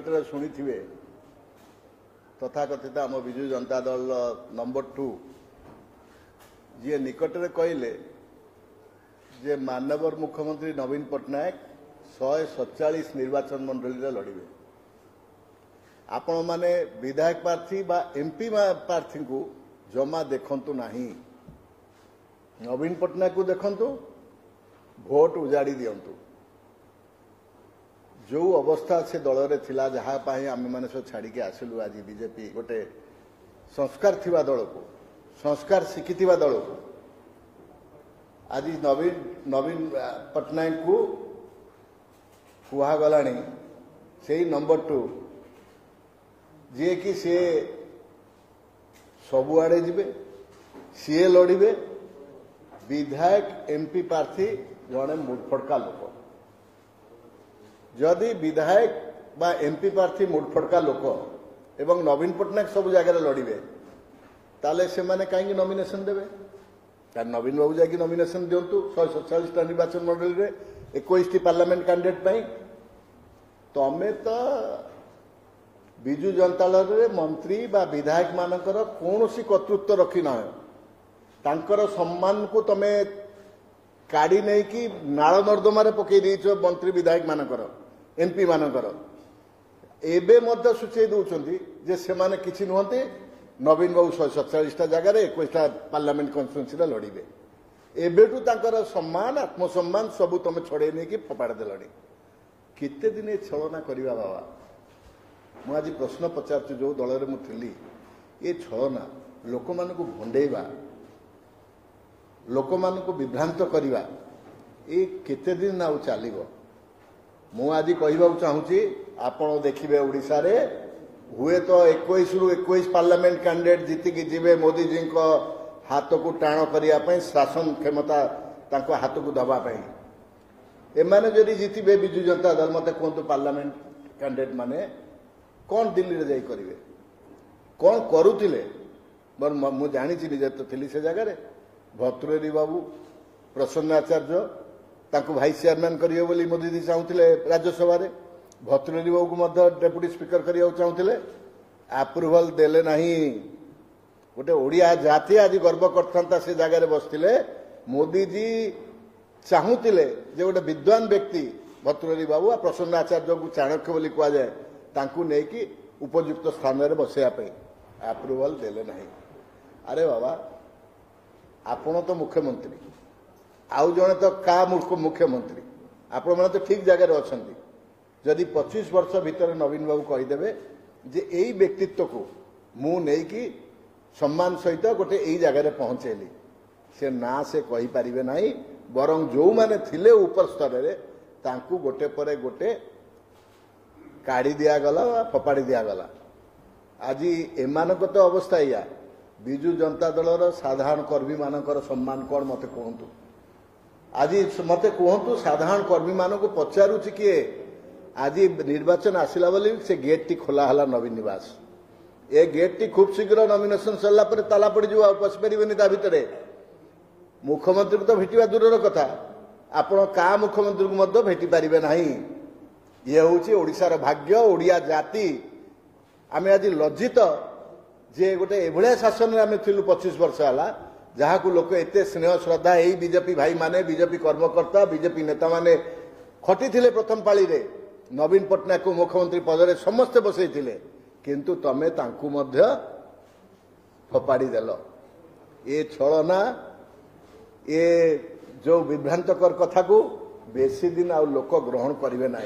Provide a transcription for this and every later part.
निकट शुणी तथाकथित आम विजु जनता दल नंबर 2 जी निकट में कहले जे मानवर मुख्यमंत्री नवीन पट्टनायक 147 निर्वाचन मंडली लड़े आपण माने विधायक प्रार्थी बा एमपी प्रार्थी को जमा देखंतु नहीं नवीन पट्टनायक को देखंतु भोट उजाड़ी दियंतु जो अवस्था से दल रे थिला जहाँ आम मैंने सब छाड़ी के आसिलु आज बीजेपी गोटे संस्कार थिबा दल को संस्कार शिखिथिबा दल को आज नवीन पट्टनायक को कुहागलाणी से नंबर 2 जी कि सी सबुआड़े जीवे सी लड़े विधायक एमपी प्रार्थी जड़े मुड़फड़का लोक जदि विधायक बा एमपी प्रार्थी मुड़फड़का लोक एवं नवीन पट्टनायक सब जगह लड़े ताले से माने कहीं नॉमिनेशन देवे नवीन बाबू जाकि नॉमिनेशन दिंतु 147 निर्वाचन मंडल रे 21 पार्लियामेंट कैंडिडेट पाई तमें तो विजु जनता दल रे मंत्री बा विधायक मानकर कौनसी कर्तृत्व रखी ना तांकर सम्मान को तमे काढ़ी नहीं कि नाल नर्दमार पकई देछ मंत्री विधायक मानकर एमपी मानकर एबे मध्य सूचई दउछंती जे से माने किछि नहंते नवीन बाबू 147 जगह 21 पार्लियामेंट कन्स्टिट्यूएंसी लड़े एबेटू तांकर सम्मान आत्मसम्मान सबू तमे छड़े नहीं कि फपाड़ देलणी केते दिन छलना करवा बाबा मु आज प्रश्न पचार जो दल में मुझी ये छलना लोक मान भंडेवा लोक मान विभ्रांत करवा ये केते दिन आउ चलो मु आज कहवाक चाहूँगी आपण देखिए ओडिशा रे हुए तो 21 रु 21 पार्लियामेंट कैंडिडेट जीतिकी जीवे मोदी जी को हाथ को टाण करने शासन क्षमता तांको हाथ को दबापी एमाने जदि जीतिबे विजु जनता दल मत कहतु पार्लियामेंट कैंडिडेट माने कौन दिल्ली रे जाई करिवे कौन करुतिले मु जानी निजे तो थी से जगह भर्तृहरि बाबू प्रसन्न आचार्य तांको भाइस चेयरमैन करिवे बोली मोदी जी चाहूले राज्यसभा रे भर्तृहरि बाबू को डेप्यूटी स्पीकर करिया चाहूले अप्रूवल देले नहीं गोटे ओडिया जाति आज गर्व करता से जगह बसते मोदी जी चाहूले जे गोटे विद्वान व्यक्ति भर्तृहरि बाबू प्रसन्न आचार्य को चाणक्य बोली कह जाए तांकू नहीं उपयुक्त स्थान में बसैया अप्रूवल देले नहीं अरे बाबा आपण तो मुख्यमंत्री आउ जड़े तो का मुख्यमंत्री आपण मैंने तो ठीक जगह अच्छा जदि 25 वर्ष भितर नवीन बाबू कहीदेवे जे यही व्यक्तित्व को मु नहीं कि सम्मान सहित गोटे यही जगह पहुंचेली से ना से कही पारिबे नहीं बरं जो माने थिले ऊपर स्तर रे तांकू गोटे परे गोटे काढ़ी दिगला फपाड़ी दिगला आज एमान तो अवस्था या विजु जनता दलर साधारण कर्मी मानकर सम्मान कौन मत कहतु आज मत कहतु साधारण कर्मी मान को पचारुची किए आज निर्वाचन आसला बोली से गेट टी खोला हला नवीन निवास ए गेट टी खूब शीघ्र नॉमिनेशन सरला पर ताला पड़ जाव पशि पारे ता भितर मुख्यमंत्री को तो भेटा दूर कथा आपण का मुख्यमंत्री को मध्य भेटी पारे ना ये हूँ ओडिशार भाग्य ओडिया जाति आम आज लज्जित जे गोटे एभलिया शासन में आम थिलु 25 वर्ष है जहाँ को लोक एत स्नेह श्रद्धा यही बीजेपी भाई माने बीजेपी कर्मकर्ता बीजेपी नेता माने खटी थिले प्रथम पाली रे नवीन पट्टनायक को मुख्यमंत्री पदरे समस्ते बसई किंतु तमे तांकू मध्य फपाड़ी देल ये छलना ये जो विभ्रांतकर कथा को बेसी दिन आ लोक ग्रहण करेंगे ना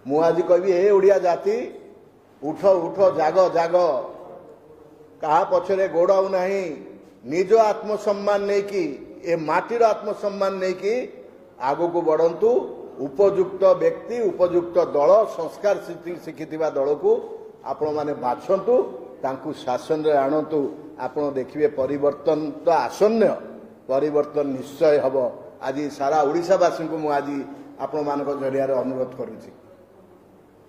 मु आज कहि ए ओडिया जाति उठ उठ जाग जाग कहा पछरे गोड़ाऊ नहीं निज आत्मसम्मान नहीं कि ए माटीर आत्मसम्मान नहीं कि आगो को बढ़ंतु उपयुक्त व्यक्ति उपयुक्त दल संस्कार शिखिथिबा दल को आपण माने बाछंतु तांकू शासन रे आणंतु आपण देखिबे परिवर्तन तो आसन्न परिवर्तन निश्चय हब आज सारा ओडिशावासी को मु आज आपण मानक जरिया अनुरोध करुछि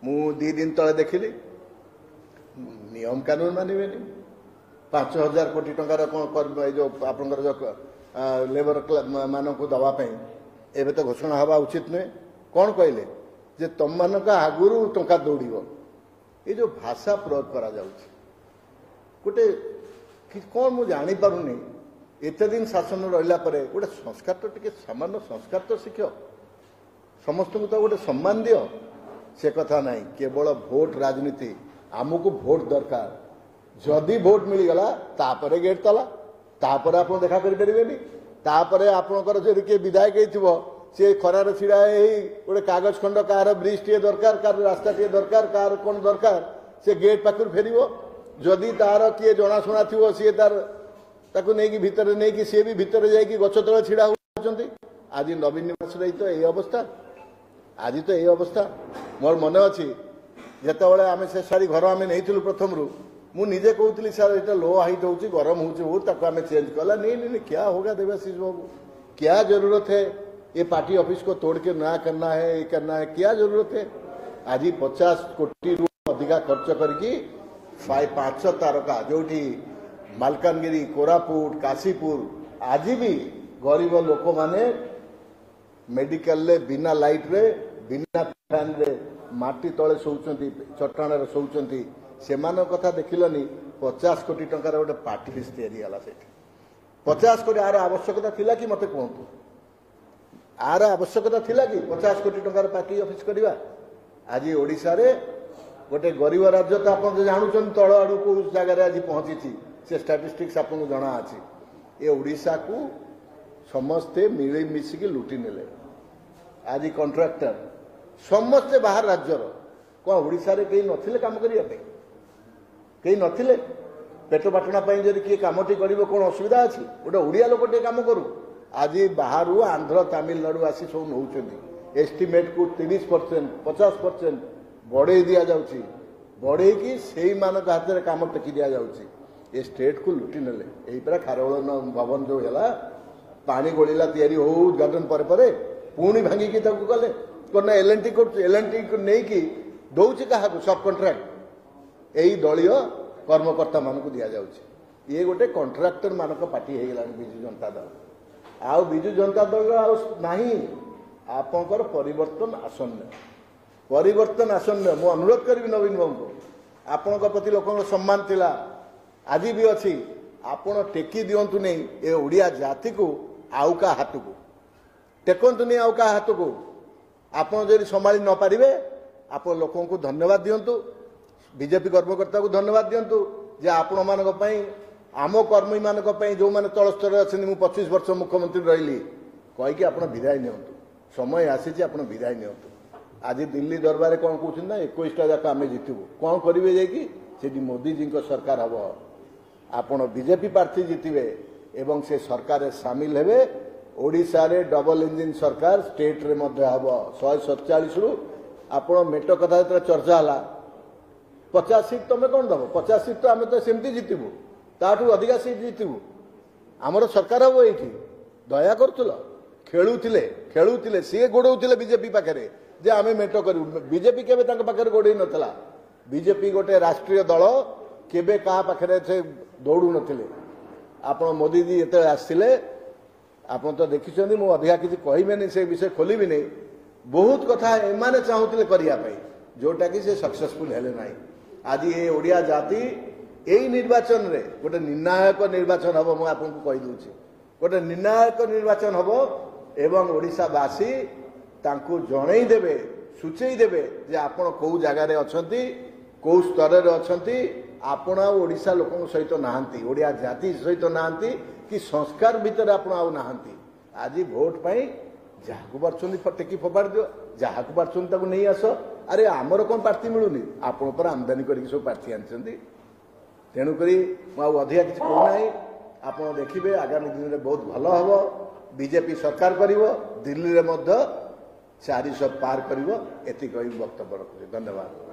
मु 2 दिन तले देखिली नियम कानून मानिबेनी 5000 कोटी टंकार जो आपंकर जो लेबर मान को दवाई एवं तो घोषणा हवा उचित नुहे कौन कहले जे तुम मान आगुरी टंका दौड़ ये जो भाषा प्रयोग करा जाउछि गोटे कौन मुझे जानीपारुनी एत दिन शासन रहा गोटे संस्कार तो टे सामान्य संस्कार तो शिख समस्त को तो गोटे सम्मान दियो से कथा नहीं केवल भोट राजनीति आमको भोट दरकार जदि भोट मिलगला तापरे गेट तला तापरे आप देखा करें तापरे आपणकर जो किए विधायक हो सी खरार छिड़ा गोटे कागज खंड कार ब्रिज टे दरकार कार रास्ता टे दरकार कार कौन दरकार से गेट पाखर फेर जदि तार किए जनाशुना थी सी तार ताकू नहीं भितर नहीं सी भी भितर जाकि गछ तले छिड़ा होती आज नवीन निवास तो यही अवस्था आज तो यही अवस्था मोर मन अच्छी जिते आम से सारी घर आम नहीं प्रथम रू मुझे कहती सर ये लो हाइट हो गरम हो चेंज कला नहीं क्या होगा देवाशीष बाबू क्या जरूरत है ये पार्टी ऑफिस को तोड़ के ना करना है ये करना है क्या जरूरत है आज 50 कोटी रु अधिका खर्च करके 5 तारका जो मालकानगिरी कोरापुट काशीपुर आज भी गरीब लोक माने मेडिकल रे बिना लाइट रे बिना फैन रे माटी तले शोचंती चट्टाण रे शोचंती सेमान कथा देखिलनी 50 कोटी टंकार गोटे पार्टी लिस्ट तैयारी गला से 50 कोटी आर आवश्यकता थिला कि मते कहतु आर आवश्यकता थिला कि 50 कोटी टंकार पार्टी ऑफिस करवा आज ओडिशा रे गोटे गरीब राज्य तो आप जानून तल आड़ को जगार आज पहुंची से स्टाटिस्टिक्स आपको जना अच्छी ये ओडिशा को समस्ते मिलमिशिकी लुटि नेले आज कॉन्ट्रैक्टर समस्ते बाहर राज्यर कौन ओडिशा रे कहीं नथिले काम करिया पे कहीं नथिले पेट पाटना जब किए कमटी कर कौन असुविधा अच्छी गोटे ओडिया लोक टे काम करू आज बाहर आंध्र तमिलनाडु आसी सब नौ एस्टिमेट को 30% 50% बढ़े दि जाऊँगी बढ़े कि से हाथ में कम टेकी दि जाऊँगी ये स्टेट को लुटि नेले यही पूरा खारवल भवन जो है पानी गोला तैयारी हो उद्घाटन पर पुणी भांगिकी गले कौन एलएनटी को नहीं दौर क्या सब कंट्राक्ट यही दलीय कर्मकर्ता मान दि जाऊँगी ये गोटे कंट्राक्टर मानक पार्टी हो गला विजु जनता दल आउ विजु जनता दल नहीं आपंकर परिवर्तन आसन्न मु अनुरोध करी नवीन बाबू को आपण प्रति लोक सम्मान थिला आज भी अच्छी आपण टेकी दिंतु नहीं ये ओडिया जाति को आउ का हाथ को टेकंतु नहीं आउ का हाथ को आपड़ जब संभाली न पारे आप लोक को धन्यवाद दिंतु बीजेपी कर्मकर्ता को धन्यवाद दिंतु जे आपण मानक आम कर्मी मानक जो मैंने तल स्तर अच्छे 25 वर्ष मुख्यमंत्री रही कहीकि आप विदाय नियंतु समय आसी आप विदाय नियंतु आज दिल्ली दरबार कौन कहते ना 21टा जाक आम जितबू कौन करेंगे जाकि मोदी जी सरकार हम आपण बीजेपी प्रार्थी जितबे एवं से सरकार सामिल हेबे ओडिशा रे डबल इंजिन सरकार स्टेट रे मध्य हम 147 रु आपण मेट कथा जो चर्चा है 50 सीट तुम्हें कौन दब 50 सीट तो आम तो सेमती जितबू ताठू अधिका सीट जितबू आमर सरकार हम ये दया करुल खेलुले सी गोड़े बीजेपी पाखे जे आम मेट करूँ बीजेपी केवे पाखे गोड़े नाला बीजेपी गोटे राष्ट्रीय दल केवे क्या पाखे से दौड़ू नथिले आपण मोदी जी ये आसते आप तो देखिं मुझे अधिका किसी कहबेनि से विषय खोलि नहीं बहुत कथा एमाने चाहूले करने जोटा कि से सक्सेसफुल हेले ना आज ये ओडिया जाति यही निर्वाचन रे गोटे निर्णायक निर्वाचन हम मुझे आपको कहीदे गोटे निर्णायक निर्वाचन हम एवं ओडिशावासी तांको जणई देबे सूचई देबे जे आपण को जगार अच्छी कौ स्तर में अच्छी आपण ओडिशा लोक सहित नहांती ओडिया जाति सहित नहांती कि संस्कार भितर आपण आउ नहांती आज भोट पाई जहाँ बार्चुंदी टेकी फोपाड़ दियो जहाँ बार्चुंदी नहीं आस अरे आमर कौन प्रार्थी मिलूनी आपण पर आमदानी करके सब प्रार्थी आनी तेणुक मुझे अधिका किसी कहना आप देखिए आगामी दिन में बहुत भल हम बीजेपी सरकार कर दिल्ली में 400 पार कर वक्तव्य रखुच्छे। धन्यवाद।